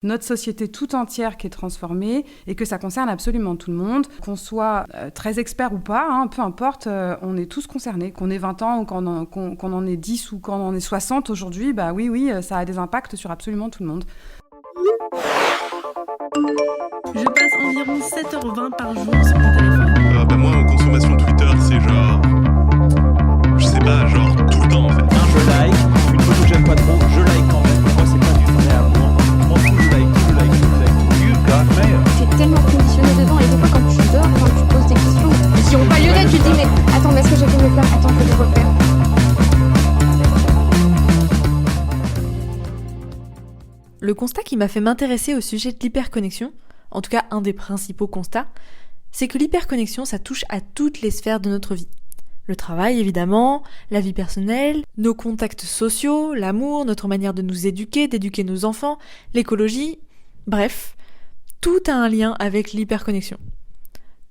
notre société tout entière qui est transformée et que ça concerne absolument tout le monde, qu'on soit très expert ou pas, peu importe, on est tous concernés. Qu'on ait 20 ans ou qu'on en ait 10 ou qu'on en ait 60 aujourd'hui, oui, ça a des impacts sur absolument tout le monde. Je passe environ 7h20 par jour sur mon téléphone. Moi, en consommation Twitter, c'est genre... Je sais pas, genre tout le temps en fait. Je like, une photo que j'aime pas trop, je like quand même. Moi, c'est pas du vrai amour. Je m'en fous, je like. You got mail. T'es tellement conditionné dedans et des fois quand tu dors, quand tu poses des questions qui n'ont pas lieu d'être, tu te dis mais attends, mais est-ce que j'ai fait me faire? Attends, je vais les refaire. Le constat qui m'a fait m'intéresser au sujet de l'hyperconnexion, en tout cas un des principaux constats, c'est que l'hyperconnexion, ça touche à toutes les sphères de notre vie. Le travail, évidemment, la vie personnelle, nos contacts sociaux, l'amour, notre manière de nous éduquer, d'éduquer nos enfants, l'écologie, bref, tout a un lien avec l'hyperconnexion.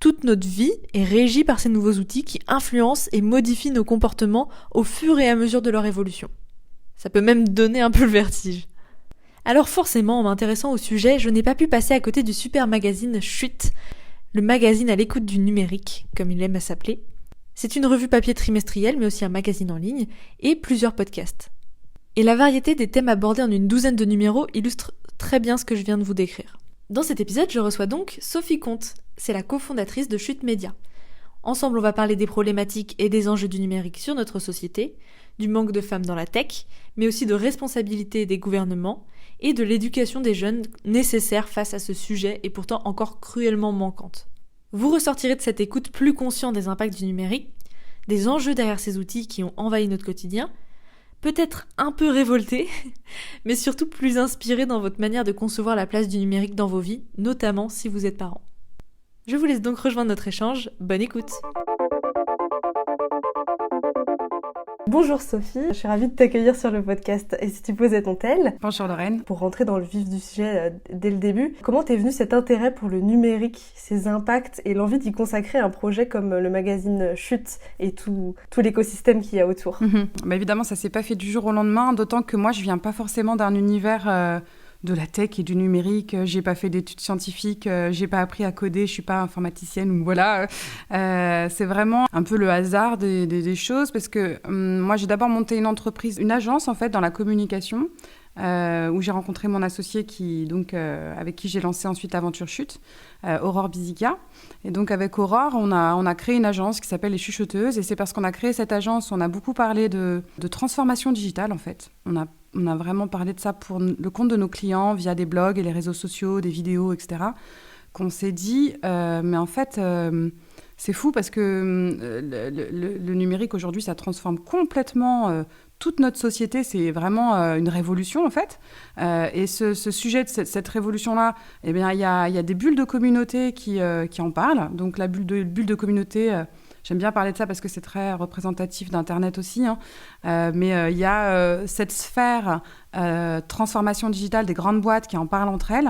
Toute notre vie est régie par ces nouveaux outils qui influencent et modifient nos comportements au fur et à mesure de leur évolution. Ça peut même donner un peu le vertige. Alors forcément, en m'intéressant au sujet, je n'ai pas pu passer à côté du super magazine Chut, le magazine à l'écoute du numérique, comme il aime à s'appeler. C'est une revue papier trimestrielle, mais aussi un magazine en ligne, et plusieurs podcasts. Et la variété des thèmes abordés en une douzaine de numéros illustre très bien ce que je viens de vous décrire. Dans cet épisode, je reçois donc Sophie Comte, c'est la cofondatrice de Chut Média. Ensemble, on va parler des problématiques et des enjeux du numérique sur notre société, du manque de femmes dans la tech, mais aussi de responsabilité des gouvernements, et de l'éducation des jeunes nécessaire face à ce sujet et pourtant encore cruellement manquante. Vous ressortirez de cette écoute plus conscient des impacts du numérique, des enjeux derrière ces outils qui ont envahi notre quotidien, peut-être un peu révolté, mais surtout plus inspiré dans votre manière de concevoir la place du numérique dans vos vies, notamment si vous êtes parents. Je vous laisse donc rejoindre notre échange, bonne écoute. Bonjour Sophie, je suis ravie de t'accueillir sur le podcast Et si tu posais ton tel ? Bonjour Lorraine. Pour rentrer dans le vif du sujet dès le début, comment t'es venu cet intérêt pour le numérique, ses impacts et l'envie d'y consacrer un projet comme le magazine Chut et tout l'écosystème qu'il y a autour ? Évidemment, ça s'est pas fait du jour au lendemain, d'autant que moi je viens pas forcément d'un univers de la tech et du numérique. J'ai pas fait d'études scientifiques, j'ai pas appris à coder, je suis pas informaticienne ou voilà. C'est vraiment un peu le hasard des choses parce que moi j'ai d'abord monté une entreprise, une agence en fait dans la communication où j'ai rencontré mon associé avec qui j'ai lancé ensuite l'aventure Chut, Aurore Bizica. Et donc avec Aurore, on a créé une agence qui s'appelle Les Chuchoteuses et c'est parce qu'on a créé cette agence, on a beaucoup parlé de transformation digitale en fait. On a vraiment parlé de ça pour le compte de nos clients via des blogs et les réseaux sociaux, des vidéos, etc. Qu'on s'est dit, mais en fait, c'est fou parce que le numérique aujourd'hui, ça transforme complètement toute notre société. C'est vraiment une révolution en fait. Et ce sujet de cette révolution-là, eh bien, il y a des bulles de communauté qui en parlent. Donc la bulle de communauté. J'aime bien parler de ça parce que c'est très représentatif d'Internet aussi. Mais il y a cette sphère transformation digitale des grandes boîtes qui en parlent entre elles.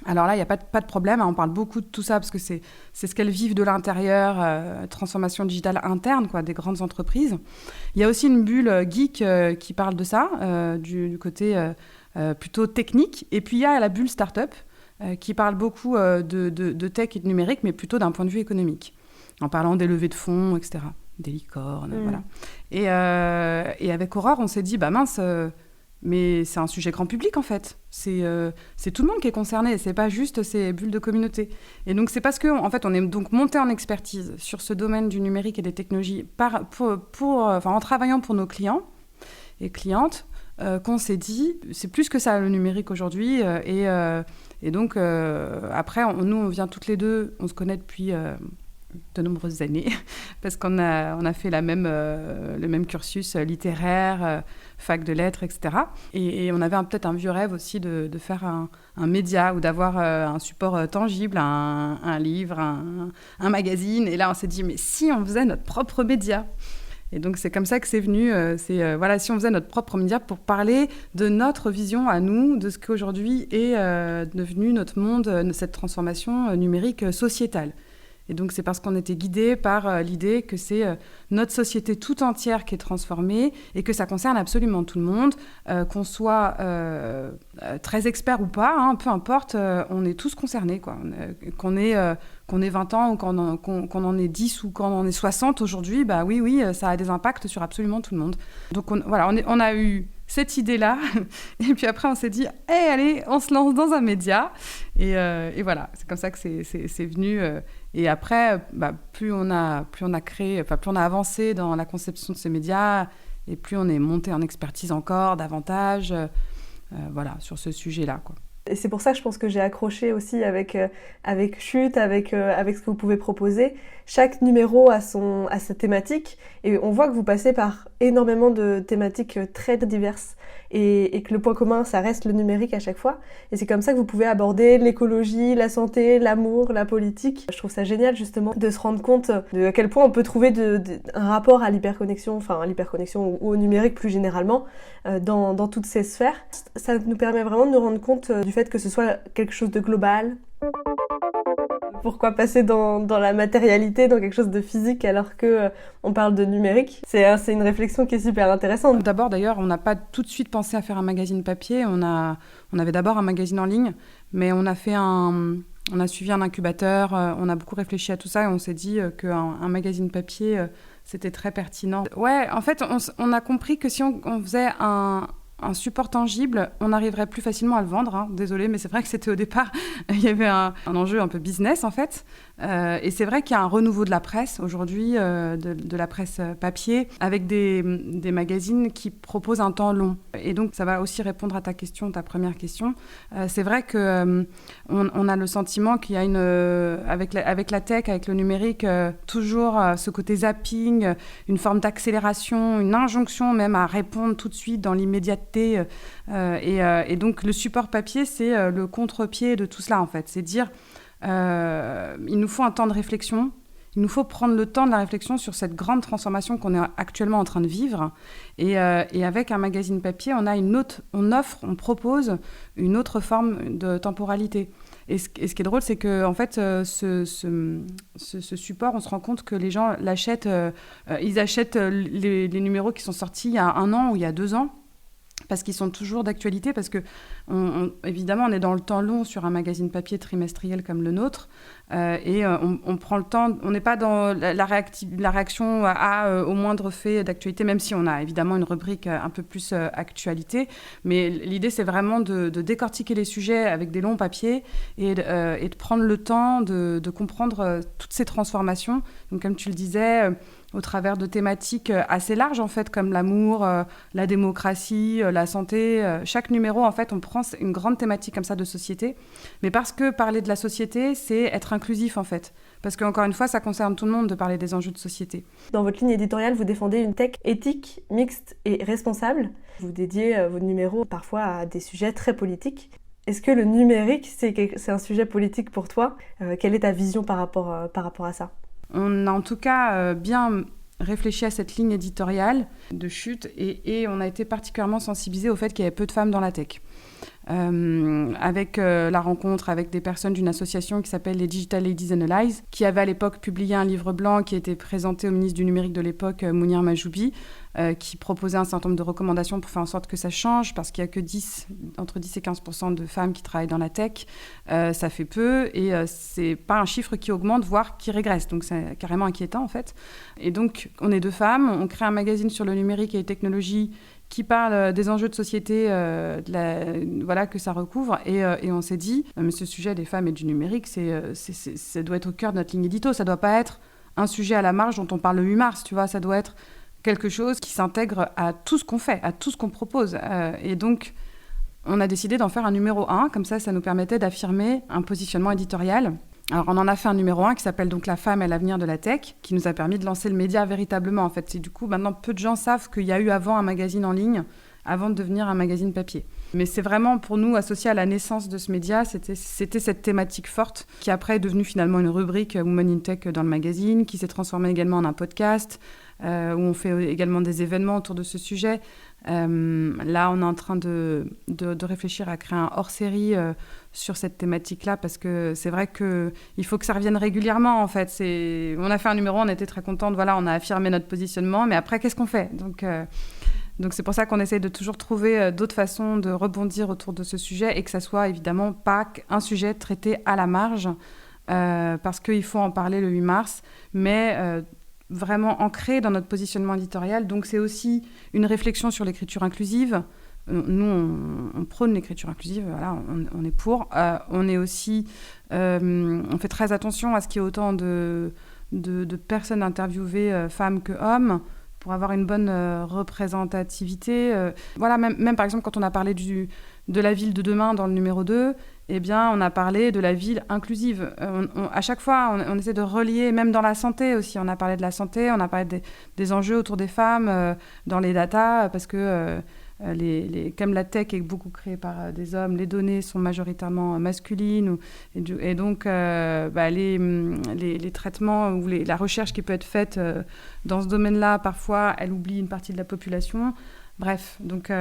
Alors là, il n'y a pas de problème. On parle beaucoup de tout ça parce que c'est ce qu'elles vivent de l'intérieur, transformation digitale interne, des grandes entreprises. Il y a aussi une bulle geek qui parle de ça, du côté plutôt technique. Et puis il y a la bulle start-up qui parle beaucoup de tech et de numérique, mais plutôt d'un point de vue économique. En parlant des levées de fonds, etc., des licornes, voilà. Et avec Aurore, on s'est dit, mince, mais c'est un sujet grand public, en fait. C'est tout le monde qui est concerné, c'est pas juste ces bulles de communauté. Et donc, c'est parce qu'en fait, on est donc monté en expertise sur ce domaine du numérique et des technologies en travaillant pour nos clients et clientes, qu'on s'est dit, c'est plus que ça, le numérique aujourd'hui. Et donc, après, nous, on vient toutes les deux, on se connaît depuis... de nombreuses années, parce qu'on a fait le même cursus littéraire, fac de lettres, etc. Et on avait peut-être un vieux rêve aussi de faire un média ou d'avoir un support tangible, un livre, un magazine. Et là, on s'est dit, mais si on faisait notre propre média ? Et donc, c'est comme ça que c'est venu. Si on faisait notre propre média pour parler de notre vision à nous, de ce qu'aujourd'hui est devenu notre monde, cette transformation numérique sociétale. Et donc, c'est parce qu'on était guidés par l'idée que c'est notre société tout entière qui est transformée et que ça concerne absolument tout le monde, qu'on soit très expert ou pas, hein, peu importe, on est tous concernés, quoi. Qu'on ait 20 ans ou qu'on en ait 10 ou qu'on en ait 60 aujourd'hui, bah oui, ça a des impacts sur absolument tout le monde. Donc, on a eu cette idée-là. Et puis après, on s'est dit, allez, on se lance dans un média. Et voilà, c'est comme ça que c'est venu. Et après, plus on a avancé dans la conception de ces médias, et plus on est monté en expertise encore davantage, voilà, sur ce sujet-là, quoi. Et c'est pour ça que je pense que j'ai accroché aussi avec Chute, avec ce que vous pouvez proposer. Chaque numéro a sa thématique et on voit que vous passez par énormément de thématiques très diverses et que le point commun, ça reste le numérique à chaque fois. Et c'est comme ça que vous pouvez aborder l'écologie, la santé, l'amour, la politique. Je trouve ça génial justement de se rendre compte de à quel point on peut trouver un rapport à l'hyperconnexion, ou au numérique plus généralement, dans toutes ces sphères. Ça nous permet vraiment de nous rendre compte du fait que ce soit quelque chose de global. Pourquoi passer dans la matérialité, dans quelque chose de physique, alors que on parle de numérique? C'est une réflexion qui est super intéressante. D'abord, d'ailleurs, on n'a pas tout de suite pensé à faire un magazine papier. On avait d'abord un magazine en ligne, mais on a suivi un incubateur, on a beaucoup réfléchi à tout ça et on s'est dit qu'un magazine papier, c'était très pertinent. Ouais, en fait, on a compris que si on faisait un support tangible, on arriverait plus facilement à le vendre. Hein. Désolée, mais c'est vrai que c'était au départ, il y avait un enjeu un peu business en fait. Et c'est vrai qu'il y a un renouveau de la presse aujourd'hui, de la presse papier, avec des magazines qui proposent un temps long. Et donc, ça va aussi répondre à ta première question. C'est vrai qu'on a le sentiment qu'il y a avec la tech, avec le numérique, toujours ce côté zapping, une forme d'accélération, une injonction même à répondre tout de suite dans l'immédiateté. Et donc, le support papier, c'est le contre-pied de tout cela, en fait. C'est dire, il nous faut un temps de réflexion. Il nous faut prendre le temps de la réflexion sur cette grande transformation qu'on est actuellement en train de vivre. Et avec un magazine papier, on propose une autre forme de temporalité. Et ce qui est drôle, c'est que en fait, ce support, on se rend compte que les gens l'achètent. Ils achètent les numéros qui sont sortis il y a 1 an ou il y a 2 ans. Parce qu'ils sont toujours d'actualité, parce que évidemment, on est dans le temps long sur un magazine papier trimestriel comme le nôtre, et on prend le temps, on n'est pas dans la réaction au moindre fait d'actualité, même si on a évidemment une rubrique un peu plus actualité, mais l'idée, c'est vraiment de décortiquer les sujets avec des longs papiers et de prendre le temps de comprendre toutes ces transformations. Donc, comme tu le disais, au travers de thématiques assez larges, en fait, comme l'amour, la démocratie, la santé. Chaque numéro, en fait, on prend une grande thématique comme ça de société. Mais parce que parler de la société, c'est être inclusif, en fait. Parce qu'encore une fois, ça concerne tout le monde de parler des enjeux de société. Dans votre ligne éditoriale, vous défendez une tech éthique, mixte et responsable. Vous dédiez vos numéros parfois à des sujets très politiques. Est-ce que le numérique, c'est un sujet politique pour toi? Quelle est ta vision par rapport à ça? On a en tout cas bien réfléchi à cette ligne éditoriale de Chute et on a été particulièrement sensibilisés au fait qu'il y avait peu de femmes dans la tech. Avec la rencontre avec des personnes d'une association qui s'appelle les Digital Ladies Analyze, qui avait à l'époque publié un livre blanc qui était présenté au ministre du numérique de l'époque, Mounir Majoubi, qui proposait un certain nombre de recommandations pour faire en sorte que ça change, parce qu'il n'y a que entre 10 et 15% de femmes qui travaillent dans la tech. Ça fait peu, et c'est pas un chiffre qui augmente, voire qui régresse. Donc c'est carrément inquiétant, en fait. Et donc, on est 2 femmes, on crée un magazine sur le numérique et les technologies qui parle des enjeux de société que ça recouvre. Et on s'est dit, mais ce sujet des femmes et du numérique, ça doit être au cœur de notre ligne édito. Ça ne doit pas être un sujet à la marge dont on parle le 8 mars, tu vois. Ça doit être quelque chose qui s'intègre à tout ce qu'on fait, à tout ce qu'on propose. Et donc, on a décidé d'en faire un numéro 1. Comme ça nous permettait d'affirmer un positionnement éditorial. Alors, on en a fait un numéro 1 qui s'appelle donc « La femme et l'avenir de la tech », qui nous a permis de lancer le média véritablement, en fait. Et du coup, maintenant, peu de gens savent qu'il y a eu avant un magazine en ligne, avant de devenir un magazine papier. Mais c'est vraiment, pour nous, associé à la naissance de ce média, c'était cette thématique forte, qui après est devenue finalement une rubrique Women in Tech dans le magazine, qui s'est transformée également en un podcast, où on fait également des événements autour de ce sujet. Là, on est en train de réfléchir à créer un hors-série sur cette thématique-là, parce que c'est vrai qu'il faut que ça revienne régulièrement, en fait. On a fait un numéro, on était très contente, voilà, on a affirmé notre positionnement, mais après, qu'est-ce qu'on fait ? Donc c'est pour ça qu'on essaye de toujours trouver d'autres façons de rebondir autour de ce sujet, et que ça soit évidemment pas un sujet traité à la marge, parce qu'il faut en parler le 8 mars, mais vraiment ancré dans notre positionnement éditorial. Donc c'est aussi une réflexion sur l'écriture inclusive. Nous, on prône l'écriture inclusive, voilà, on est pour. On est aussi, on fait très attention à ce qu'il y ait autant de personnes interviewées, femmes que hommes, pour avoir une bonne représentativité. Voilà, même par exemple, quand on a parlé de la ville de demain dans le numéro 2, eh bien, on a parlé de la ville inclusive. À chaque fois, on essaie de relier, même dans la santé aussi. On a parlé de la santé, on a parlé des enjeux autour des femmes, dans les datas, parce que comme la tech est beaucoup créée par des hommes, les données sont majoritairement masculines. Et donc, les traitements ou la recherche qui peut être faite dans ce domaine-là, parfois, elle oublie une partie de la population. Bref, donc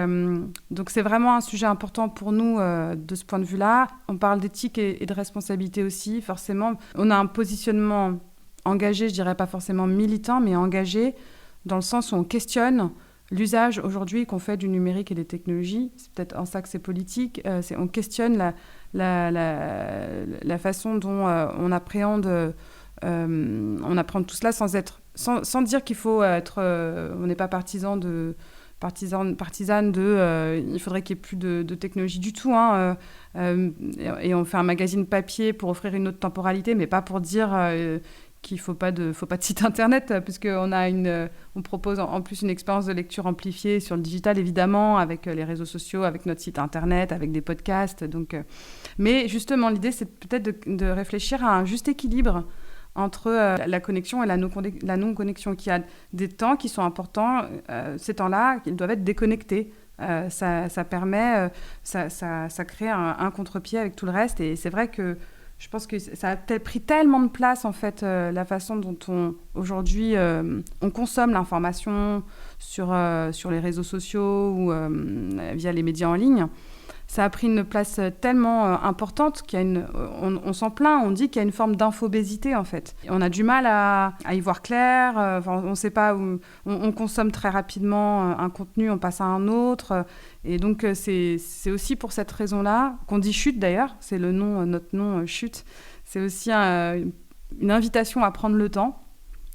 c'est vraiment un sujet important pour nous de ce point de vue-là. On parle d'éthique et de responsabilité aussi, forcément. On a un positionnement engagé, je dirais pas forcément militant, mais engagé, dans le sens où on questionne l'usage aujourd'hui qu'on fait du numérique et des technologies. C'est peut-être en ça que c'est politique. On questionne la façon dont on appréhende tout cela sans dire qu'il faut être... on n'est pas partisane de il faudrait qu'il n'y ait plus de technologie du tout, hein, et on fait un magazine papier pour offrir une autre temporalité, mais pas pour dire qu'il faut pas de site internet, puisqu'on on propose en plus une expérience de lecture amplifiée sur le digital, évidemment, avec les réseaux sociaux, avec notre site internet, avec des podcasts. Mais justement, l'idée, c'est peut-être de réfléchir à un juste équilibre entre la connexion et la non-connexion, qu'il y a des temps qui sont importants, ces temps-là, ils doivent être déconnectés. Ça permet, ça crée un contre-pied avec tout le reste. Et c'est vrai que je pense que ça a pris tellement de place, en fait, la façon dont aujourd'hui, on consomme l'information sur les réseaux sociaux ou via les médias en ligne. Ça a pris une place tellement importante on s'en plaint, on dit qu'il y a une forme d'infobésité, en fait. On a du mal à y voir clair, on ne sait pas où... On consomme très rapidement un contenu, on passe à un autre. Et donc, c'est aussi pour cette raison-là, qu'on dit chute d'ailleurs, c'est notre nom chute. C'est aussi une invitation à prendre le temps,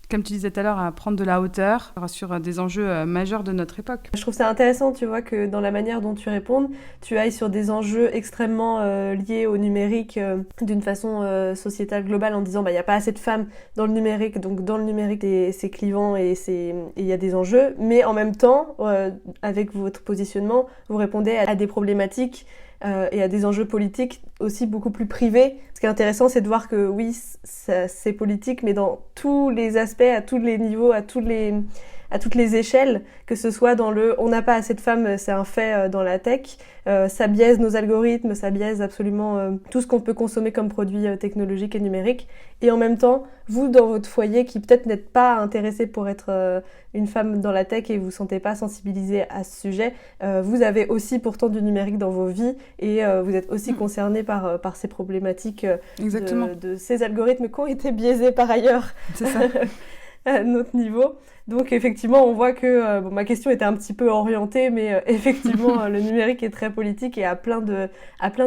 comme tu disais tout à l'heure, à prendre de la hauteur sur des enjeux majeurs de notre époque. Je trouve ça intéressant, tu vois, que dans la manière dont tu réponds, tu ailles sur des enjeux extrêmement liés au numérique d'une façon sociétale globale, en disant il n'y a pas assez de femmes dans le numérique, donc dans le numérique c'est clivant et il y a des enjeux, mais en même temps, avec votre positionnement, vous répondez à des problématiques et à des enjeux politiques aussi beaucoup plus privés. Ce qui est intéressant, c'est de voir que oui, c'est politique, mais dans tous les aspects, à tous les niveaux, à toutes les échelles, que ce soit dans on n'a pas assez de femmes, c'est un fait dans la tech, ça biaise nos algorithmes, ça biaise absolument tout ce qu'on peut consommer comme produits technologiques et numériques. Et en même temps, vous, dans votre foyer, qui peut-être n'êtes pas intéressé pour être une femme dans la tech et vous ne vous sentez pas sensibilisé à ce sujet, vous avez aussi pourtant du numérique dans vos vies et vous êtes aussi concerné par ces problématiques de ces algorithmes qui ont été biaisés par ailleurs. C'est ça. À notre niveau. Donc effectivement, on voit que ma question était un petit peu orientée, mais effectivement, le numérique est très politique et à plein de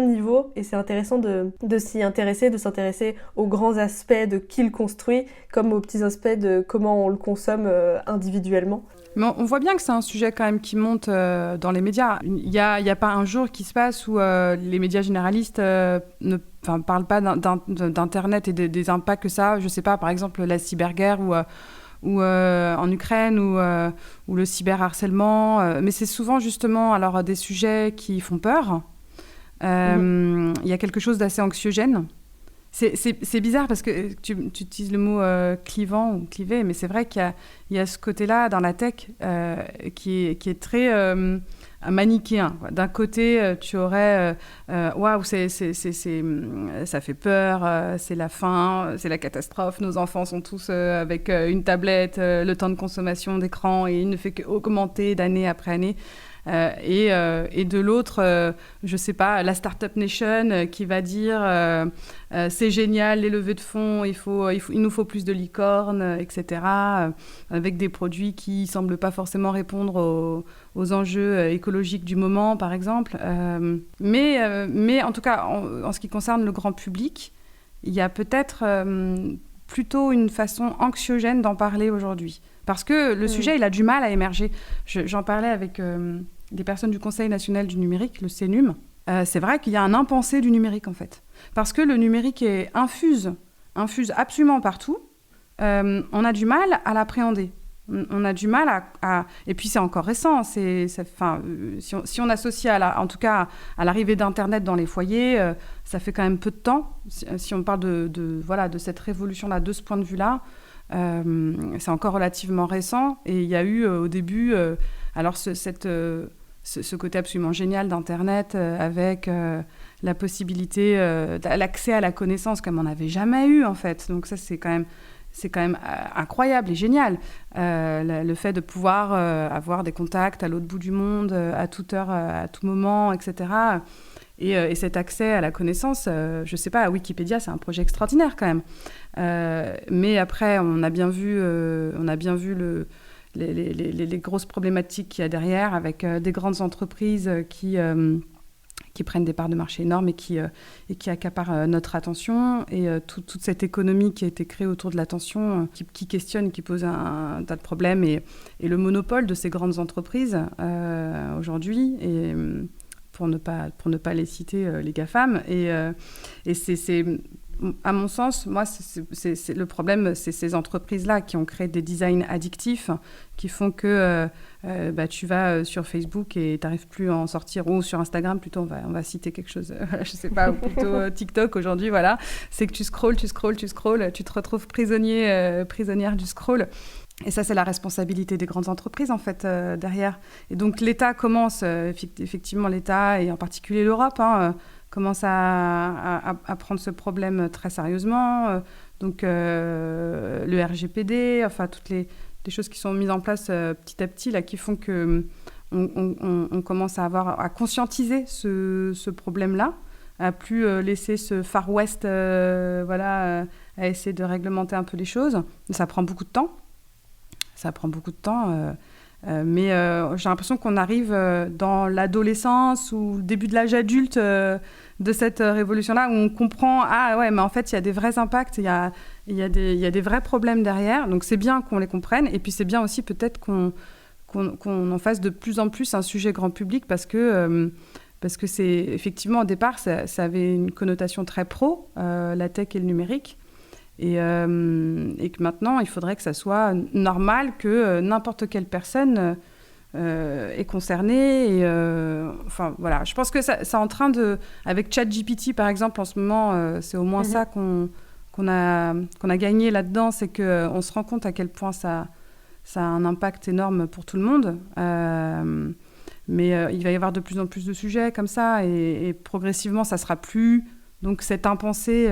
niveaux. Et c'est intéressant de s'y intéresser, de s'intéresser aux grands aspects de qui le construit, comme aux petits aspects de comment on le consomme individuellement. Mais on voit bien que c'est un sujet quand même qui monte dans les médias. Il y a pas un jour qui se passe où les médias généralistes ne parlent pas d'Internet et des impacts que ça a. Je sais pas, par exemple, la cyberguerre ou en Ukraine ou le cyberharcèlement. Mais c'est souvent justement alors des sujets qui font peur. Il y a quelque chose d'assez anxiogène. C'est bizarre parce que tu utilises le mot clivant ou clivé, mais c'est vrai qu'il y a ce côté-là dans la tech qui est très manichéen. D'un côté, tu aurais waouh, ça fait peur, c'est la fin, c'est la catastrophe, nos enfants sont tous avec une tablette, le temps de consommation d'écran, et il ne fait qu'augmenter d'année après année. Et de l'autre, je sais pas, la Startup Nation qui va dire c'est génial les levées de fonds, il nous faut plus de licornes, etc. Avec des produits qui semblent pas forcément répondre aux enjeux écologiques du moment, par exemple. Mais en tout cas, en ce qui concerne le grand public, il y a peut-être plutôt une façon anxiogène d'en parler aujourd'hui. Parce que le sujet, il a du mal à émerger. J'en parlais avec des personnes du Conseil national du numérique, le CNUM. C'est vrai qu'il y a un impensé du numérique, en fait. Parce que le numérique infuse absolument partout. On a du mal à l'appréhender. On a du mal à... Et puis, c'est encore récent. Si on associe, en tout cas, à l'arrivée d'Internet dans les foyers, ça fait quand même peu de temps. Si on parle de cette révolution-là, de ce point de vue-là, c'est encore relativement récent. Et il y a eu au début ce côté absolument génial d'Internet avec la possibilité, l'accès à la connaissance comme on n'avait jamais eu en fait. Donc ça c'est quand même incroyable et génial. Le fait de pouvoir avoir des contacts à l'autre bout du monde, à toute heure, à tout moment, etc. Et cet accès à la connaissance, je ne sais pas, Wikipédia, c'est un projet extraordinaire quand même. Mais après, on a bien vu les grosses problématiques qu'il y a derrière, avec des grandes entreprises qui prennent des parts de marché énormes et qui accaparent notre attention. Et toute cette économie qui a été créée autour de l'attention, qui questionne, qui pose un tas de problèmes. Et le monopole de ces grandes entreprises aujourd'hui, et pour ne pas les citer, les GAFAM. Et c'est à mon sens, moi, c'est le problème, c'est ces entreprises-là qui ont créé des designs addictifs qui font que tu vas sur Facebook et tu n'arrives plus à en sortir, ou sur Instagram, plutôt, on va citer quelque chose, je sais pas, ou plutôt TikTok aujourd'hui, voilà. C'est que tu scrolles, tu te retrouves prisonnière du scroll. Et ça, c'est la responsabilité des grandes entreprises, en fait, derrière. Et donc, l'État commence, effectivement, l'État, et en particulier l'Europe, commence à prendre ce problème très sérieusement. Donc, le RGPD, enfin, toutes les choses qui sont mises en place petit à petit, là, qui font qu'on commence à conscientiser ce problème-là, à plus laisser ce Far West, à essayer de réglementer un peu les choses. Ça prend beaucoup de temps. Mais j'ai l'impression qu'on arrive dans l'adolescence ou le début de l'âge adulte de cette révolution-là, où on comprend, mais en fait, il y a des vrais impacts, il y a des vrais problèmes derrière. Donc, c'est bien qu'on les comprenne. Et puis, c'est bien aussi peut-être qu'on en fasse de plus en plus un sujet grand public, parce que c'est, effectivement, au départ, ça avait une connotation très pro, la tech et le numérique. Et que maintenant, il faudrait que ça soit normal que n'importe quelle personne est concernée. Et, voilà. Je pense que ça est en train de... Avec ChatGPT, par exemple, en ce moment, c'est au moins ça qu'on a gagné là-dedans, c'est qu'on se rend compte à quel point ça a un impact énorme pour tout le monde. Mais il va y avoir de plus en plus de sujets comme ça, et progressivement, ça sera plus donc cette impensée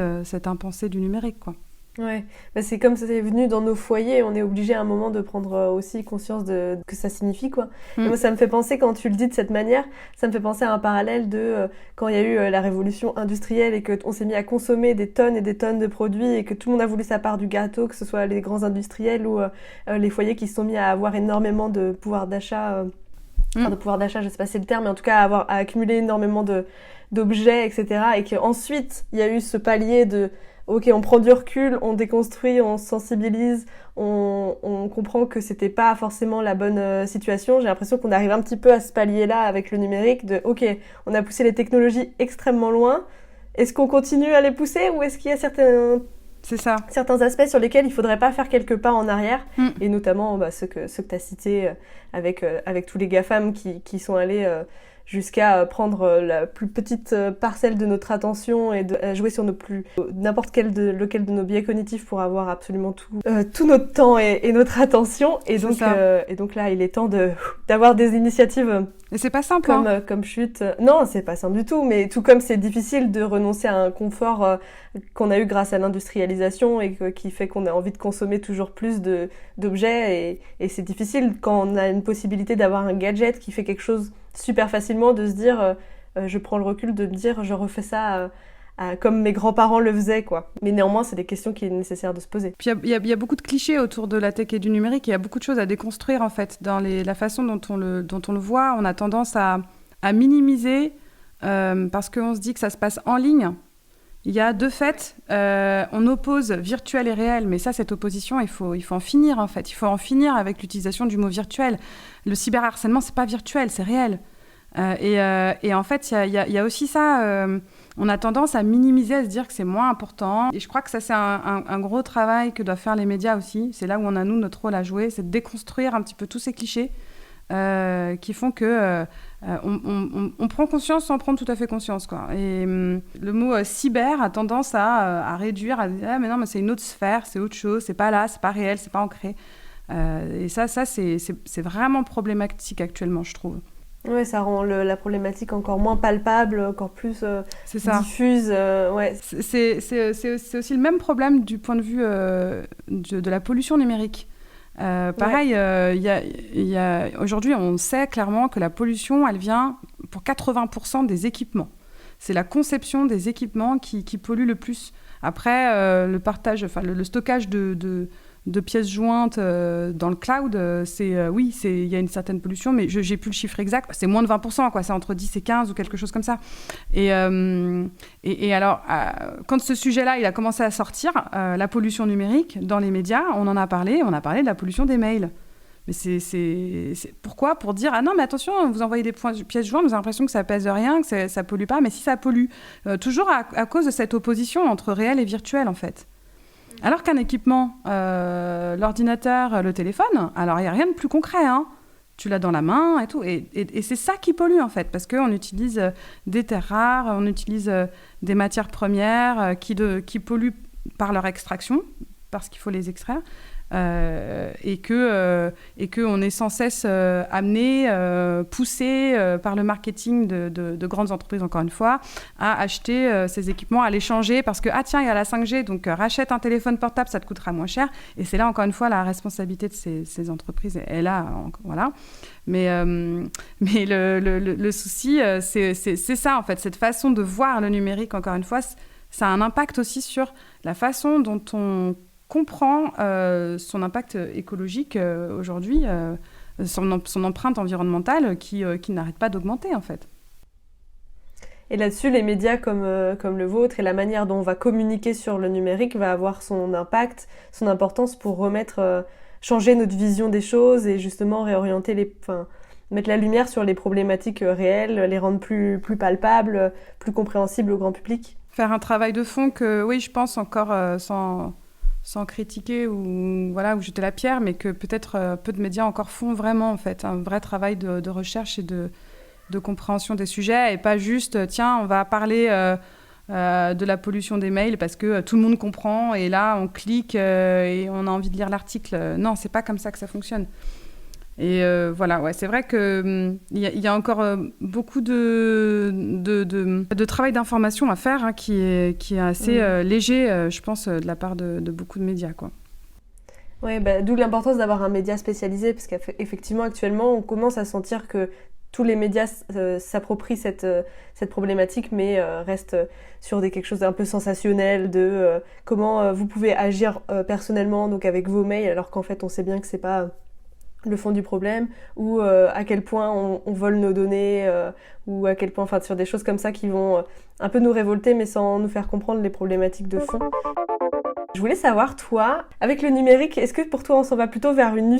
du numérique, quoi. Ouais, c'est comme ça c'est venu dans nos foyers, on est obligé à un moment de prendre aussi conscience de que ça signifie, quoi. Et moi, ça me fait penser, quand tu le dis de cette manière, ça me fait penser à un parallèle de quand il y a eu la révolution industrielle et qu'on s'est mis à consommer des tonnes et des tonnes de produits, et que tout le monde a voulu sa part du gâteau, que ce soit les grands industriels ou les foyers qui se sont mis à avoir énormément de pouvoir d'achat, de pouvoir d'achat, je sais pas si c'est le terme, mais en tout cas à accumuler énormément d'objets, etc. Et qu'ensuite, il y a eu ce palier de ok, on prend du recul, on déconstruit, on sensibilise, on comprend que c'était pas forcément la bonne situation. J'ai l'impression qu'on arrive un petit peu à ce palier-là avec le numérique de ok, on a poussé les technologies extrêmement loin. Est-ce qu'on continue à les pousser, ou est-ce qu'il y a certains aspects sur lesquels il faudrait pas faire quelques pas en arrière, et notamment ceux que tu as cités avec tous les GAFAM qui sont allés jusqu'à prendre la plus petite parcelle de notre attention et de jouer sur n'importe lequel de nos biais cognitifs pour avoir absolument tout notre temps et notre attention. Et donc là, il est temps d'avoir des initiatives. Et c'est pas simple, hein. Comme Chute. Non, c'est pas simple du tout, mais tout comme c'est difficile de renoncer à un confort qu'on a eu grâce à l'industrialisation et qui fait qu'on a envie de consommer toujours plus d'objets et c'est difficile quand on a une possibilité d'avoir un gadget qui fait quelque chose super facilement de se dire je prends le recul de me dire je refais ça comme mes grands-parents le faisaient, quoi. Mais néanmoins, c'est des questions qu'il est nécessaire de se poser. Puis il y a beaucoup de clichés autour de la tech et du numérique. Il y a beaucoup de choses à déconstruire, en fait. Dans la façon dont on le voit, on a tendance à minimiser parce qu'on se dit que ça se passe en ligne. Il y a de fait, on oppose virtuel et réel, mais cette opposition, il faut en finir, en fait. Il faut en finir avec l'utilisation du mot virtuel. Le cyberharcèlement, c'est pas virtuel, c'est réel. Et en fait, il y a aussi ça. On a tendance à minimiser, à se dire que c'est moins important. Et je crois que ça, c'est un gros travail que doivent faire les médias aussi. C'est là où on a, nous, notre rôle à jouer, c'est de déconstruire un petit peu tous ces clichés qui font que on prend conscience sans prendre tout à fait conscience, quoi. Et le mot cyber a tendance à réduire, à dire mais non, mais c'est une autre sphère, c'est autre chose, c'est pas là, c'est pas réel, c'est pas ancré. Et ça c'est vraiment problématique actuellement, je trouve. Ouais, ça rend la problématique encore moins palpable, encore plus diffuse. Ouais. C'est aussi le même problème du point de vue de la pollution numérique. Pareil, aujourd'hui, on sait clairement que la pollution, elle vient pour 80% des équipements. C'est la conception des équipements qui pollue le plus. Après, le partage, le stockage de pièces jointes dans le cloud, il y a une certaine pollution, mais j'ai plus le chiffre exact. C'est moins de 20%, quoi. C'est entre 10 et 15 ou quelque chose comme ça. Et alors, quand ce sujet-là, il a commencé à sortir, la pollution numérique, dans les médias, on a parlé de la pollution des mails. Mais c'est pourquoi ? Pour dire, ah non, mais attention, vous envoyez des pièces jointes, vous avez l'impression que ça pèse rien, que ça pollue pas, mais si ça pollue, toujours à cause de cette opposition entre réel et virtuel, en fait. Alors qu'un équipement, l'ordinateur, le téléphone, alors il n'y a rien de plus concret, hein. Tu l'as dans la main et tout. Et c'est ça qui pollue, en fait, parce qu'on utilise des terres rares, on utilise des matières premières qui polluent par leur extraction, parce qu'il faut les extraire, et qu'on est sans cesse amené, poussé par le marketing de grandes entreprises, encore une fois, à acheter ces équipements, à les changer parce que, tiens, il y a la 5G, donc rachète un téléphone portable, ça te coûtera moins cher. Et c'est là, encore une fois, la responsabilité de ces entreprises est là, voilà. Mais le souci, c'est ça, en fait, cette façon de voir le numérique, encore une fois, ça a un impact aussi sur la façon dont on comprend son impact écologique aujourd'hui, son empreinte environnementale qui n'arrête pas d'augmenter, en fait. Et là-dessus, les médias comme le vôtre et la manière dont on va communiquer sur le numérique va avoir son impact, son importance pour changer notre vision des choses et justement réorienter mettre la lumière sur les problématiques réelles, les rendre plus palpables, plus compréhensibles au grand public. Faire un travail de fond que, oui, je pense encore sans critiquer ou jeter la pierre, mais que peut-être peu de médias encore font vraiment, en fait, un vrai travail de recherche et de compréhension des sujets, et pas juste, tiens, on va parler de la pollution des mails parce que tout le monde comprend, et là, on clique et on a envie de lire l'article. Non, c'est pas comme ça que ça fonctionne. Et voilà, ouais, c'est vrai qu'il y a encore beaucoup de travail d'information à faire, hein, qui est assez léger, je pense, de la part de beaucoup de médias, quoi. Oui, d'où l'importance d'avoir un média spécialisé, parce qu'effectivement, actuellement, on commence à sentir que tous les médias s'approprient cette problématique, mais restent sur quelque chose d'un peu sensationnel, de comment vous pouvez agir personnellement, donc avec vos mails, alors qu'en fait, on sait bien que c'est pas le fond du problème, ou à quel point on vole nos données, ou à quel point, enfin, sur des choses comme ça qui vont un peu nous révolter, mais sans nous faire comprendre les problématiques de fond. Je voulais savoir, toi, avec le numérique, est-ce que pour toi on s'en va plutôt vers une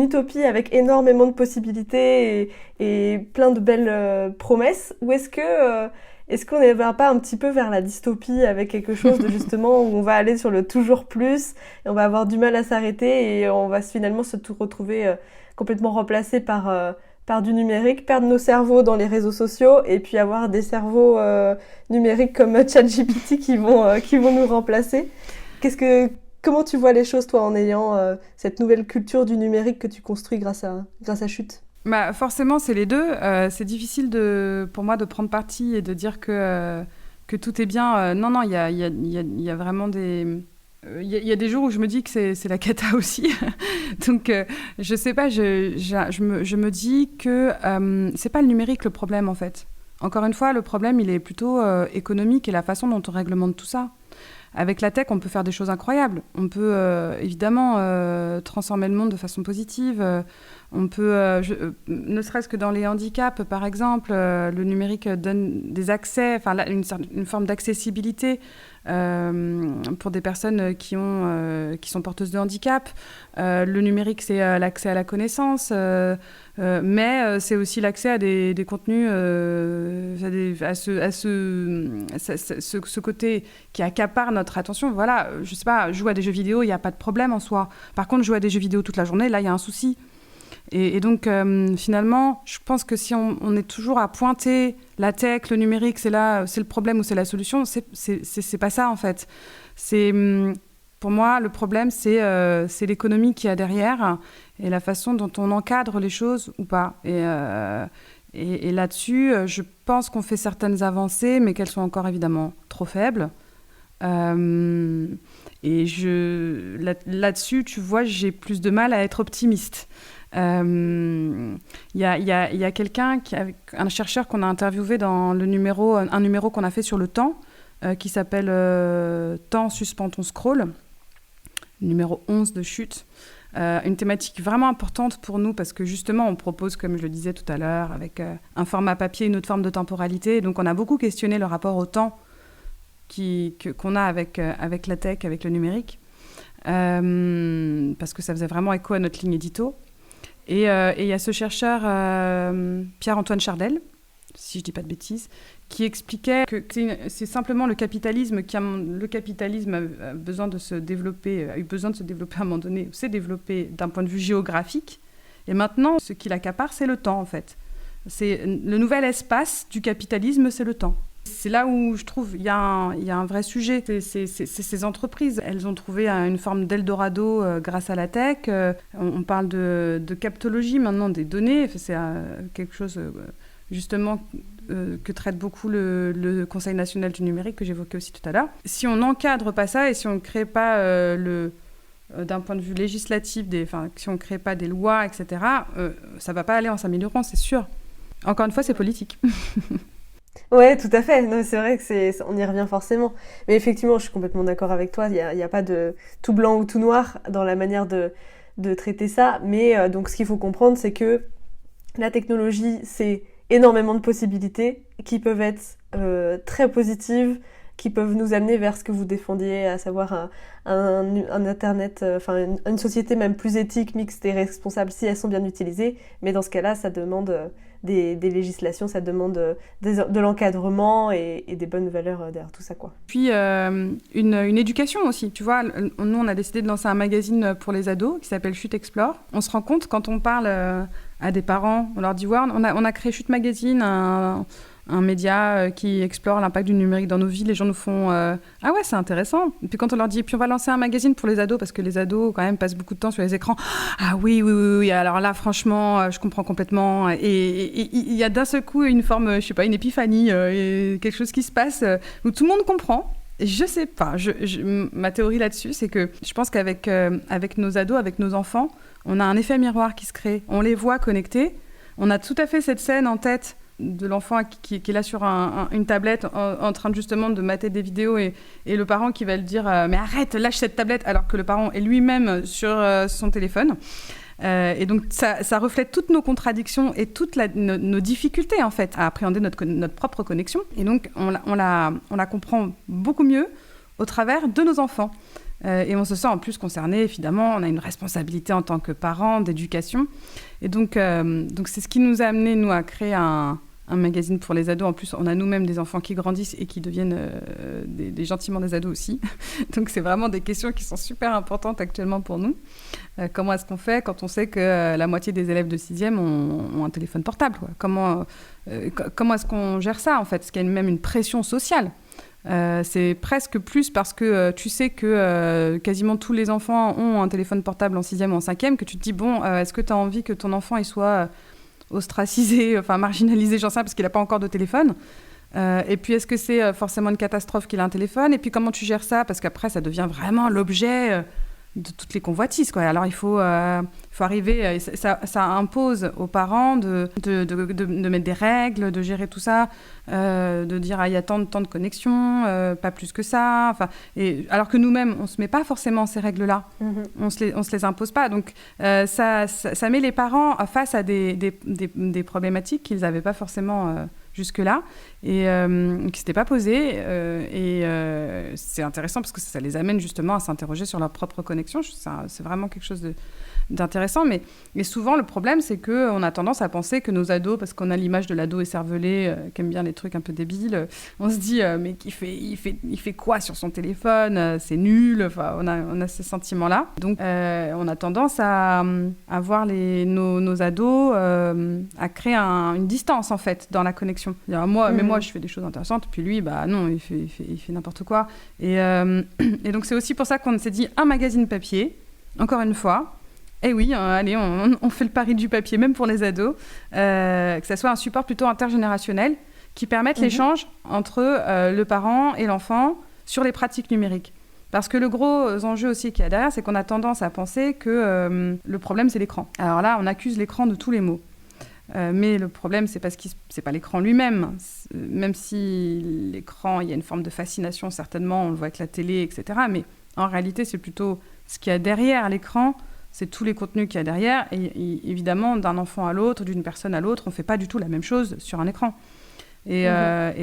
utopie avec énormément de possibilités et plein de belles promesses, ou est-ce qu'on ne va pas un petit peu vers la dystopie avec quelque chose de justement où on va aller sur le toujours plus et on va avoir du mal à s'arrêter et on va finalement se retrouver complètement remplacé par par du numérique, perdre nos cerveaux dans les réseaux sociaux et puis avoir des cerveaux numériques comme ChatGPT qui vont nous remplacer. Comment tu vois les choses, toi, en ayant cette nouvelle culture du numérique que tu construis grâce à Chute? Bah, forcément, c'est les deux. C'est difficile pour moi de prendre parti et de dire que tout est bien. Non, il y a vraiment des... Il y a des jours où je me dis que c'est la cata aussi. Donc, je sais pas, je me dis que c'est pas le numérique le problème, en fait. Encore une fois, le problème, il est plutôt économique et la façon dont on réglemente tout ça. Avec la tech, on peut faire des choses incroyables. On peut évidemment transformer le monde de façon positive. On peut, ne serait-ce que dans les handicaps, par exemple, le numérique donne des accès, enfin une forme d'accessibilité pour des personnes qui sont porteuses de handicap. Le numérique, c'est l'accès à la connaissance, mais c'est aussi l'accès à des contenus, à ce côté qui accapare notre attention. Voilà, je sais pas, jouer à des jeux vidéo, il n'y a pas de problème en soi. Par contre, jouer à des jeux vidéo toute la journée, là, il y a un souci. Et donc, finalement, je pense que si on est toujours à pointer la tech, le numérique, c'est le problème ou c'est la solution, c'est pas ça, en fait. Pour moi, le problème, c'est l'économie qu'il y a derrière et la façon dont on encadre les choses ou pas. Et là-dessus, je pense qu'on fait certaines avancées, mais qu'elles sont encore évidemment trop faibles. Et là-dessus, tu vois, j'ai plus de mal à être optimiste. Il y a quelqu'un, un chercheur qu'on a interviewé dans un numéro qu'on a fait sur le temps, qui s'appelle Temps, suspend ton scroll, numéro 11 de Chute. Une thématique vraiment importante pour nous parce que justement, on propose, comme je le disais tout à l'heure, avec un format papier, une autre forme de temporalité. Donc, on a beaucoup questionné le rapport au temps qu'on a avec la tech, avec le numérique, parce que ça faisait vraiment écho à notre ligne édito. Et il y a ce chercheur, Pierre-Antoine Chardel, si je ne dis pas de bêtises, qui expliquait que c'est simplement le capitalisme a besoin de se développer, a eu besoin de se développer à un moment donné, s'est développé d'un point de vue géographique. Et maintenant, ce qui l'accapare, c'est le temps, en fait. C'est le nouvel espace du capitalisme, c'est le temps. C'est là où je trouve il y a un vrai sujet. C'est ces entreprises, elles ont trouvé une forme d'Eldorado grâce à la tech. On parle de captologie maintenant des données. C'est quelque chose justement que traite beaucoup le Conseil national du numérique que j'évoquais aussi tout à l'heure. Si on n'encadre pas ça et si on ne crée pas d'un point de vue législatif, si on ne crée pas des lois, etc., ça ne va pas aller en s'améliorant, c'est sûr. Encore une fois, c'est politique. Ouais, tout à fait. Non, c'est vrai que on y revient forcément. Mais effectivement, je suis complètement d'accord avec toi. Il y a pas de tout blanc ou tout noir dans la manière de traiter ça. Mais donc, ce qu'il faut comprendre, c'est que la technologie, c'est énormément de possibilités qui peuvent être très positives, qui peuvent nous amener vers ce que vous défendiez, à savoir un Internet, une société même plus éthique, mixte et responsable si elles sont bien utilisées. Mais dans ce cas-là, ça demande des législations, ça demande de l'encadrement et des bonnes valeurs derrière tout ça, quoi. Puis une éducation aussi, tu vois. Nous, on a décidé de lancer un magazine pour les ados qui s'appelle Chute Explore. On se rend compte quand on parle à des parents, on leur dit ouais, on a créé Chute Magazine, un média qui explore l'impact du numérique dans nos vies. Les gens nous font ah ouais, c'est intéressant. Et puis quand on leur dit puis on va lancer un magazine pour les ados parce que les ados quand même passent beaucoup de temps sur les écrans. Ah oui. Alors là, franchement, je comprends complètement. Et il y a d'un seul coup une forme, je sais pas, une épiphanie, et quelque chose qui se passe où tout le monde comprend. Je sais pas. Ma théorie là-dessus, c'est que je pense qu'avec nos ados, avec nos enfants, on a un effet miroir qui se crée. On les voit connectés. On a tout à fait cette scène en tête de l'enfant qui est là sur une tablette en train justement de mater des vidéos et le parent qui va le dire mais arrête, lâche cette tablette, alors que le parent est lui-même sur son téléphone. Et donc ça reflète toutes nos contradictions et toutes nos difficultés en fait à appréhender notre propre connexion. Et donc on la comprend beaucoup mieux au travers de nos enfants. Et on se sent en plus concerné, évidemment. On a une responsabilité en tant que parents d'éducation. Et donc c'est ce qui nous a amené, nous, à créer un un magazine pour les ados. En plus, on a nous-mêmes des enfants qui grandissent et qui deviennent gentiment des ados aussi. Donc, c'est vraiment des questions qui sont super importantes actuellement pour nous. Comment est-ce qu'on fait quand on sait que la moitié des élèves de 6e ont un téléphone portable, quoi. Comment est-ce qu'on gère ça, en fait? Parce qu'il y a même une pression sociale. C'est presque plus parce que tu sais que quasiment tous les enfants ont un téléphone portable en 6e ou en 5e, que tu te dis, bon, est-ce que tu as envie que ton enfant il soit ostracisé, enfin marginalisé, j'en sais rien, parce qu'il n'a pas encore de téléphone. Et puis, est-ce que c'est forcément une catastrophe qu'il a un téléphone? Et puis, comment tu gères ça? Parce qu'après, ça devient vraiment l'objet de toutes les convoitises, quoi. Alors, il faut arriver... Ça impose aux parents de mettre des règles, de gérer tout ça, de dire, il y a tant de connexions, pas plus que ça. Enfin, alors que nous-mêmes, on ne se met pas forcément ces règles-là. On se les impose pas. Donc, ça met les parents face à des problématiques qu'ils n'avaient pas forcément... jusque-là, et qui ne s'étaient pas posées. C'est intéressant parce que ça les amène justement à s'interroger sur leur propre connexion. C'est vraiment quelque chose d'intéressant. Mais souvent, le problème, c'est qu'on a tendance à penser que nos ados, parce qu'on a l'image de l'ado écervelé, qui aime bien les trucs un peu débiles, on se dit, mais il fait quoi sur son téléphone? C'est nul. Enfin, on a ces sentiments-là. Donc, on a tendance à voir nos ados, à créer une distance, en fait, dans la connexion. Moi, je fais des choses intéressantes, puis lui, bah non, il fait n'importe quoi. Et donc, c'est aussi pour ça qu'on s'est dit un magazine papier, encore une fois. Et oui, allez, on fait le pari du papier, même pour les ados, que ça soit un support plutôt intergénérationnel qui permette l'échange entre le parent et l'enfant sur les pratiques numériques. Parce que le gros enjeu aussi qu'il y a derrière, c'est qu'on a tendance à penser que le problème, c'est l'écran. Alors là, on accuse l'écran de tous les maux. Mais le problème, c'est c'est pas l'écran lui-même. Même si l'écran, il y a une forme de fascination, certainement, on le voit avec la télé, etc. Mais en réalité, c'est plutôt ce qu'il y a derrière l'écran, c'est tous les contenus qu'il y a derrière. Et évidemment, d'un enfant à l'autre, d'une personne à l'autre, on fait pas du tout la même chose sur un écran. Et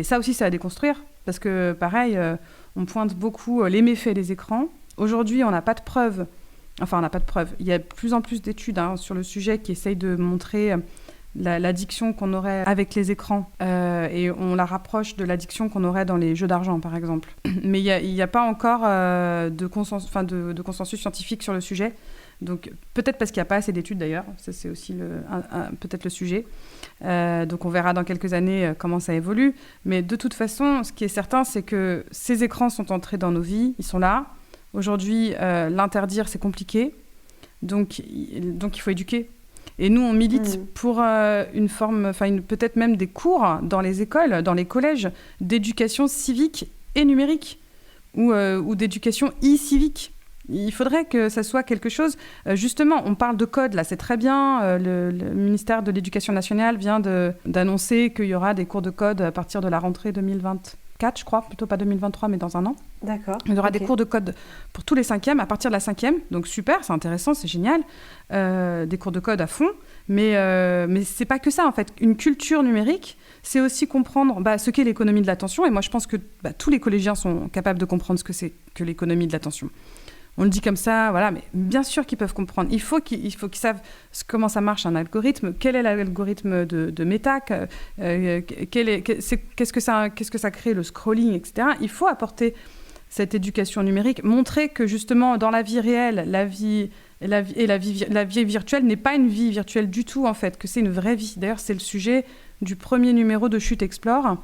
ça aussi, c'est à déconstruire. Parce que, pareil, on pointe beaucoup les méfaits des écrans. Aujourd'hui, on n'a pas de preuves. Enfin, on n'a pas de preuves. Il y a de plus en plus d'études sur le sujet qui essayent de montrer... l'addiction qu'on aurait avec les écrans et on la rapproche de l'addiction qu'on aurait dans les jeux d'argent, par exemple. Mais il n'y a pas encore de consensus scientifique sur le sujet. Donc, peut-être parce qu'il n'y a pas assez d'études, d'ailleurs. Ça, c'est aussi peut-être le sujet. Donc, on verra dans quelques années comment ça évolue. Mais de toute façon, ce qui est certain, c'est que ces écrans sont entrés dans nos vies. Ils sont là. Aujourd'hui, l'interdire, c'est compliqué. Donc, il faut éduquer. Et nous, on milite pour une forme, peut-être même des cours dans les écoles, dans les collèges, d'éducation civique et numérique, ou d'éducation e-civique. Il faudrait que ça soit quelque chose... justement, on parle de code, là, c'est très bien. Le ministère de l'Éducation nationale vient d'annoncer qu'il y aura des cours de code à partir de la rentrée 2024, je crois, plutôt pas 2023, mais dans un an. D'accord. Il y aura des cours de code pour tous les 5e, à partir de la 5e. Donc super, c'est intéressant, c'est génial. Des cours de code à fond. Mais c'est pas que ça, en fait. Une culture numérique, c'est aussi comprendre ce qu'est l'économie de l'attention. Et moi, je pense que tous les collégiens sont capables de comprendre ce que c'est que l'économie de l'attention. On le dit comme ça, voilà, mais bien sûr qu'ils peuvent comprendre. Il faut qu'ils savent comment ça marche un algorithme, quel est l'algorithme de Meta, qu'est-ce que ça crée, le scrolling, etc. Il faut apporter cette éducation numérique, montrer que justement dans la vie réelle, la vie virtuelle n'est pas une vie virtuelle du tout, en fait, que c'est une vraie vie. D'ailleurs, c'est le sujet du premier numéro de Chute Explore,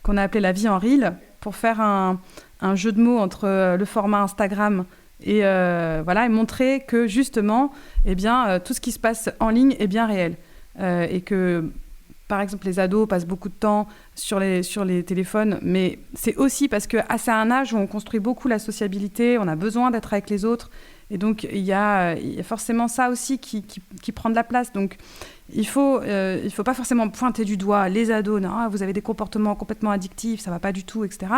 qu'on a appelé La vie en reel, pour faire un jeu de mots entre le format Instagram et montrer que justement, tout ce qui se passe en ligne est bien réel. Et que, par exemple, les ados passent beaucoup de temps sur les téléphones, mais c'est aussi parce que c'est un âge où on construit beaucoup la sociabilité, on a besoin d'être avec les autres. Et donc, il y a forcément ça aussi qui prend de la place. Donc, il faut pas forcément pointer du doigt les ados. Non, vous avez des comportements complètement addictifs, ça va pas du tout, etc.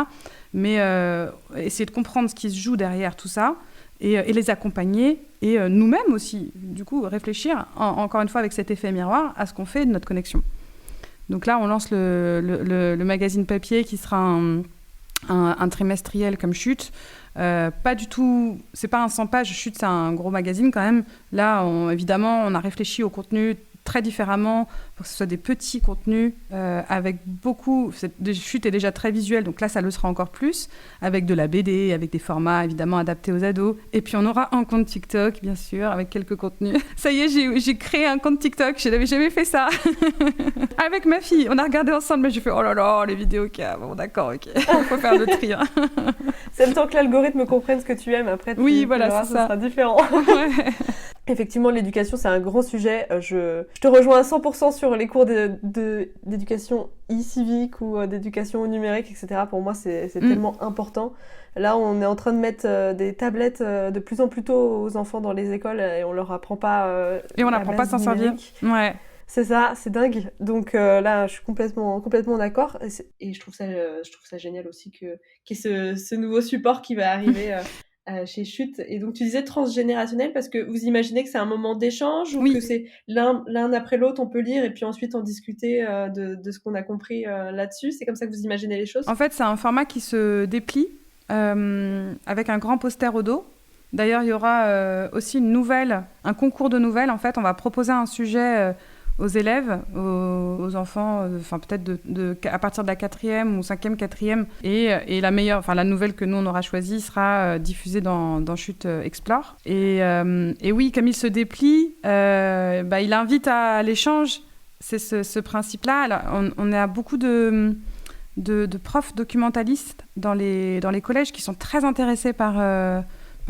Mais essayer de comprendre ce qui se joue derrière tout ça et les accompagner. Et nous-mêmes aussi, du coup, réfléchir, encore une fois, avec cet effet miroir, à ce qu'on fait de notre connexion. Donc là, on lance le magazine papier qui sera un trimestriel comme Chute. Pas du tout, c'est pas un 100 pages, Chute c'est un gros magazine quand même. Là, évidemment, on a réfléchi au contenu très différemment pour que ce soit des petits contenus avec beaucoup... Chute est déjà très visuel, donc là, ça le sera encore plus, avec de la BD, avec des formats évidemment adaptés aux ados. Et puis, on aura un compte TikTok, bien sûr, avec quelques contenus. Ça y est, j'ai créé un compte TikTok, je n'avais jamais fait ça. Avec ma fille, on a regardé ensemble, mais j'ai fait, oh là là, les vidéos qu'il y a. Bon, d'accord, ok, on peut faire le tri. Hein. C'est le temps que l'algorithme comprenne ce que tu aimes, après, oui, voilà, c'est ça. Sera différent. Ouais. Effectivement, l'éducation, c'est un grand sujet. Je te rejoins à 100% sur les cours d'éducation e-civique ou d'éducation au numérique, etc. Pour moi, c'est tellement important. Là, on est en train de mettre des tablettes de plus en plus tôt aux enfants dans les écoles et on leur apprend pas et on n'apprend pas à s'en servir. Ouais. C'est ça, c'est dingue. Donc là, je suis complètement d'accord. Et je trouve ça génial aussi qu'il y ait ce nouveau support qui va arriver chez Chute. Et donc, tu disais transgénérationnel parce que vous imaginez que c'est un moment d'échange ou que c'est l'un après l'autre, on peut lire et puis ensuite en discuter de ce qu'on a compris là-dessus. C'est comme ça que vous imaginez les choses? En fait, c'est un format qui se déplie avec un grand poster au dos. D'ailleurs, il y aura aussi un concours de nouvelles. En fait, on va proposer un sujet aux élèves, aux enfants, peut-être à partir de la 4e ou 5e, 4e. Et la nouvelle que nous, on aura choisie sera diffusée dans Chute Explore. Et oui, comme il se déplie, il invite à l'échange. C'est ce principe-là. Alors, on a beaucoup de profs documentalistes dans les collèges qui sont très intéressés par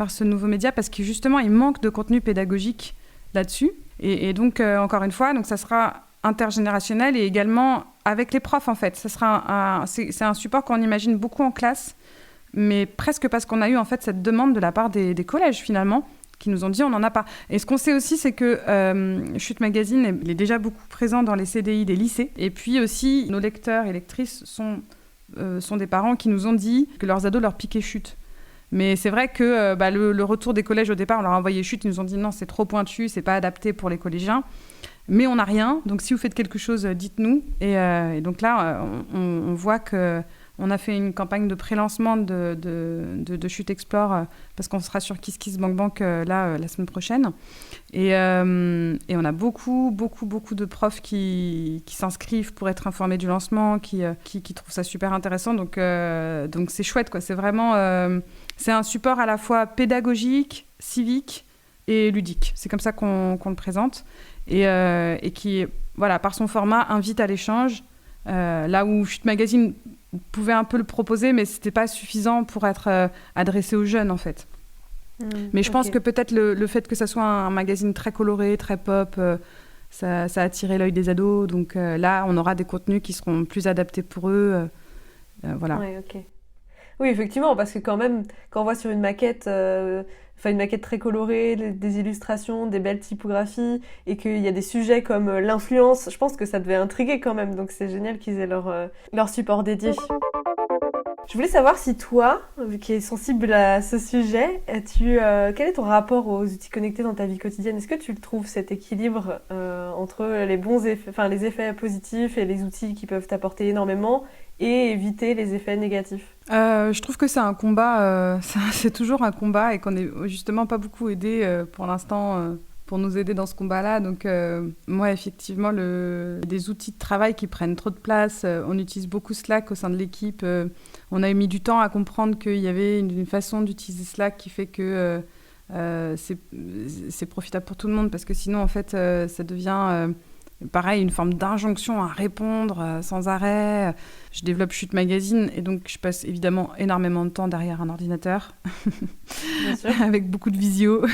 ce nouveau média parce que justement, il manque de contenu pédagogique là-dessus. Et donc, encore une fois, donc ça sera intergénérationnel et également avec les profs, en fait. C'est un support qu'on imagine beaucoup en classe, mais presque parce qu'on a eu, en fait, cette demande de la part des collèges, finalement, qui nous ont dit on n'en a pas. Et ce qu'on sait aussi, c'est que Chute Magazine il est déjà beaucoup présent dans les CDI des lycées. Et puis aussi, nos lecteurs et lectrices sont des parents qui nous ont dit que leurs ados leur piquaient Chute. Mais c'est vrai que le retour des collèges au départ, on leur a envoyé Chute, ils nous ont dit non, c'est trop pointu, c'est pas adapté pour les collégiens. Mais on n'a rien, donc si vous faites quelque chose, dites-nous. Et donc là, on voit qu'on a fait une campagne de pré-lancement de Chute Explore parce qu'on sera sur KissKissBankBank la semaine prochaine. Et on a beaucoup de profs qui s'inscrivent pour être informés du lancement, qui trouvent ça super intéressant. Donc c'est chouette, quoi. C'est vraiment... c'est un support à la fois pédagogique, civique et ludique. C'est comme ça qu'on le présente. Et qui, voilà, par son format, invite à l'échange. Là où Chute Magazine pouvait un peu le proposer, mais c'était pas suffisant pour être adressé aux jeunes, en fait. Mais je pense que peut-être le fait que ça soit un magazine très coloré, très pop, ça a attiré l'œil des ados. Donc là, on aura des contenus qui seront plus adaptés pour eux. Voilà. Ouais, ok. Oui, effectivement, parce que quand même, quand on voit sur une maquette très colorée, des illustrations, des belles typographies, et qu'il y a des sujets comme l'influence, je pense que ça devait intriguer quand même. Donc c'est génial qu'ils aient leur support dédié. Je voulais savoir si toi, qui es sensible à ce sujet, quel est ton rapport aux outils connectés dans ta vie quotidienne? Est-ce que tu trouves cet équilibre entre les bons effets, les effets positifs et les outils qui peuvent t'apporter énormément et éviter les effets négatifs? Je trouve que c'est un combat, c'est toujours un combat et qu'on n'est justement pas beaucoup aidé pour l'instant pour nous aider dans ce combat-là. Donc moi, effectivement, des outils de travail qui prennent trop de place. On utilise beaucoup Slack au sein de l'équipe. On a mis du temps à comprendre qu'il y avait une façon d'utiliser Slack qui fait que c'est profitable pour tout le monde parce que sinon, en fait, ça devient... pareil, une forme d'injonction à répondre sans arrêt. Je développe Chute Magazine et donc je passe évidemment énormément de temps derrière un ordinateur. Bien sûr. Avec beaucoup de visio.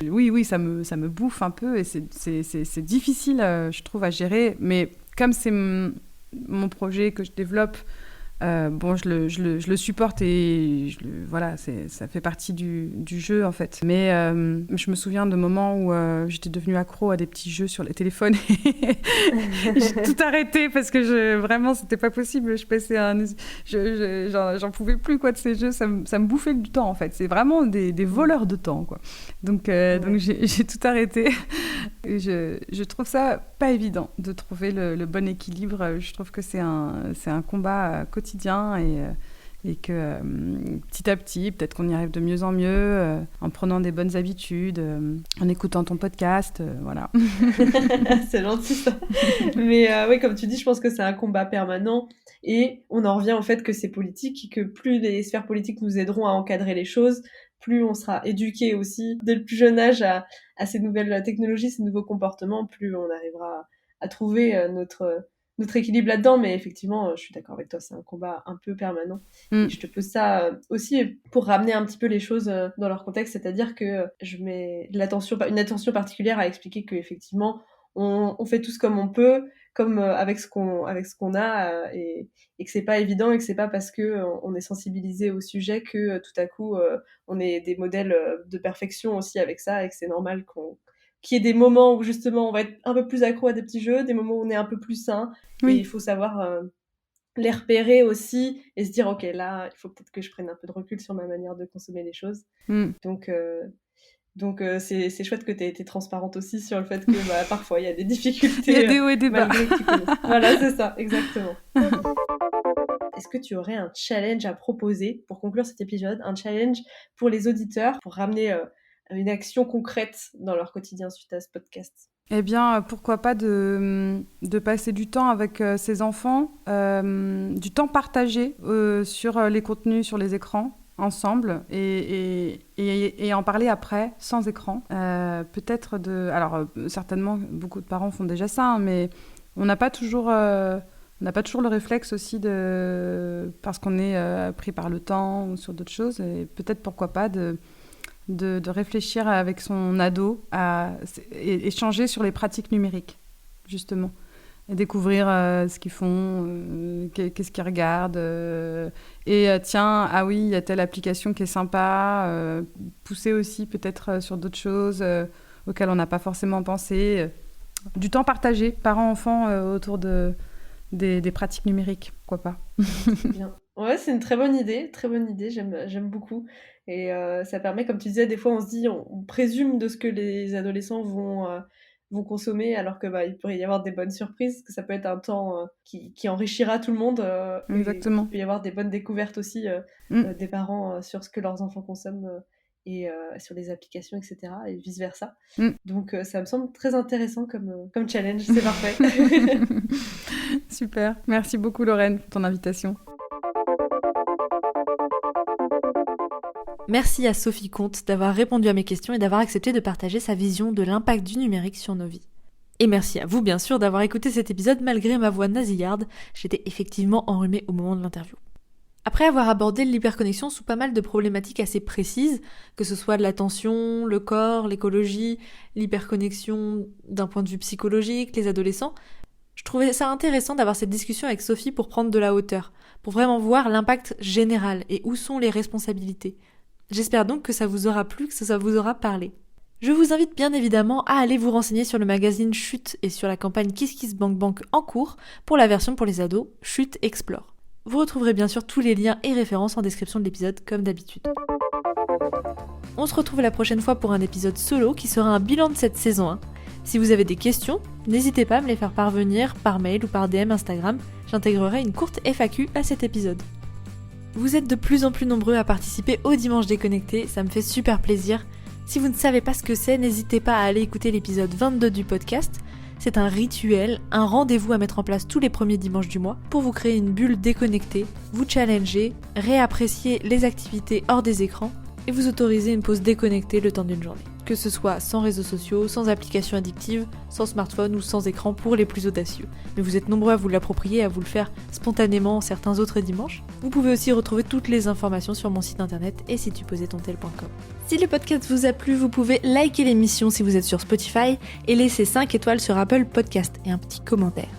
Oui, ça me bouffe un peu et c'est difficile, je trouve, à gérer. Mais comme c'est mon projet que je développe, je le supporte et voilà, ça fait partie du jeu en fait. Mais je me souviens de moments où j'étais devenue accro à des petits jeux sur les téléphones. J'ai tout arrêté parce que vraiment c'était pas possible. J'en pouvais plus quoi de ces jeux. Ça me bouffait du temps en fait. C'est vraiment des voleurs de temps quoi. Donc j'ai tout arrêté. Et je trouve ça pas évident de trouver le bon équilibre. Je trouve que c'est un combat quotidien et et que petit à petit, peut-être qu'on y arrive de mieux en mieux, en prenant des bonnes habitudes, en écoutant ton podcast, voilà. C'est gentil ça. Mais oui, comme tu dis, je pense que c'est un combat permanent et on en revient au fait que c'est politique et que plus les sphères politiques nous aideront à encadrer les choses, plus on sera éduqué aussi dès le plus jeune âge à ces nouvelles technologies, ces nouveaux comportements, plus on arrivera à trouver notre équilibre là-dedans. Mais effectivement, je suis d'accord avec toi, c'est un combat un peu permanent. Et je te pose ça aussi pour ramener un petit peu les choses dans leur contexte, c'est-à-dire que je mets une attention particulière à expliquer qu'effectivement, on fait tous comme on peut, comme avec ce qu'on a, et que c'est pas évident, et que c'est pas parce que on est sensibilisé au sujet que tout à coup on est des modèles de perfection aussi avec ça, et que c'est normal qu'il y ait des moments où justement on va être un peu plus accro à des petits jeux, des moments où on est un peu plus sain, et il faut savoir les repérer aussi et se dire ok, là il faut peut-être que je prenne un peu de recul sur ma manière de consommer les choses. Donc c'est chouette que tu aies été transparente aussi sur le fait que parfois il y a des difficultés. Il y a des hauts et des bas. Malgré que tu connaisses. Voilà, c'est ça, exactement. Est-ce que tu aurais un challenge à proposer pour conclure cet épisode, un challenge pour les auditeurs, pour ramener une action concrète dans leur quotidien suite à ce podcast? Eh bien, pourquoi pas de passer du temps avec ses enfants, du temps partagé sur les contenus, sur les écrans, ensemble, et en parler après, sans écran. Peut-être alors, certainement, beaucoup de parents font déjà ça, hein, mais on n'a pas toujours le réflexe aussi parce qu'on est pris par le temps ou sur d'autres choses, et peut-être pourquoi pas de réfléchir avec son ado et échanger sur les pratiques numériques, justement. Et découvrir ce qu'ils font, qu'est-ce qu'ils regardent. Tiens, ah oui, il y a telle application qui est sympa. Pousser aussi peut-être sur d'autres choses auxquelles on n'a pas forcément pensé. Du temps partagé, parents-enfants, autour des pratiques numériques, pourquoi pas. Bien. Ouais, c'est une très bonne idée, j'aime beaucoup. Et ça permet, comme tu disais, des fois on se dit, on présume de ce que les adolescents vont consommer, alors que il pourrait y avoir des bonnes surprises, que ça peut être un temps qui enrichira tout le monde. Exactement. Il peut y avoir des bonnes découvertes aussi des parents sur ce que leurs enfants consomment et sur les applications, etc. et vice-versa. Donc ça me semble très intéressant comme challenge, c'est parfait. Super, merci beaucoup Lorraine pour ton invitation. Merci à Sophie Comte d'avoir répondu à mes questions et d'avoir accepté de partager sa vision de l'impact du numérique sur nos vies. Et merci à vous bien sûr d'avoir écouté cet épisode malgré ma voix nasillarde, j'étais effectivement enrhumée au moment de l'interview. Après avoir abordé l'hyperconnexion sous pas mal de problématiques assez précises, que ce soit de l'attention, le corps, l'écologie, l'hyperconnexion d'un point de vue psychologique, les adolescents, je trouvais ça intéressant d'avoir cette discussion avec Sophie pour prendre de la hauteur, pour vraiment voir l'impact général et où sont les responsabilités. J'espère donc que ça vous aura plu, que ça vous aura parlé. Je vous invite bien évidemment à aller vous renseigner sur le magazine Chut et sur la campagne KissKissBankBank en cours pour la version pour les ados, Chut Explore. Vous retrouverez bien sûr tous les liens et références en description de l'épisode comme d'habitude. On se retrouve la prochaine fois pour un épisode solo qui sera un bilan de cette saison 1. Si vous avez des questions, n'hésitez pas à me les faire parvenir par mail ou par DM Instagram, j'intégrerai une courte FAQ à cet épisode. Vous êtes de plus en plus nombreux à participer au Dimanche Déconnecté, ça me fait super plaisir. Si vous ne savez pas ce que c'est, n'hésitez pas à aller écouter l'épisode 22 du podcast. C'est un rituel, un rendez-vous à mettre en place tous les premiers dimanches du mois pour vous créer une bulle déconnectée, vous challenger, réapprécier les activités hors des écrans et vous autoriser une pause déconnectée le temps d'une journée. Que ce soit sans réseaux sociaux, sans applications addictives, sans smartphone ou sans écran pour les plus audacieux. Mais vous êtes nombreux à vous l'approprier, à vous le faire spontanément certains autres dimanches. Vous pouvez aussi retrouver toutes les informations sur mon site internet et situposetontel.com. Si le podcast vous a plu, vous pouvez liker l'émission si vous êtes sur Spotify et laisser 5 étoiles sur Apple Podcast et un petit commentaire.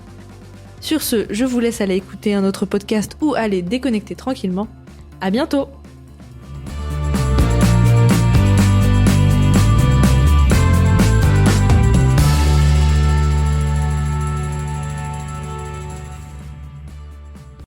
Sur ce, je vous laisse aller écouter un autre podcast ou aller déconnecter tranquillement. À bientôt!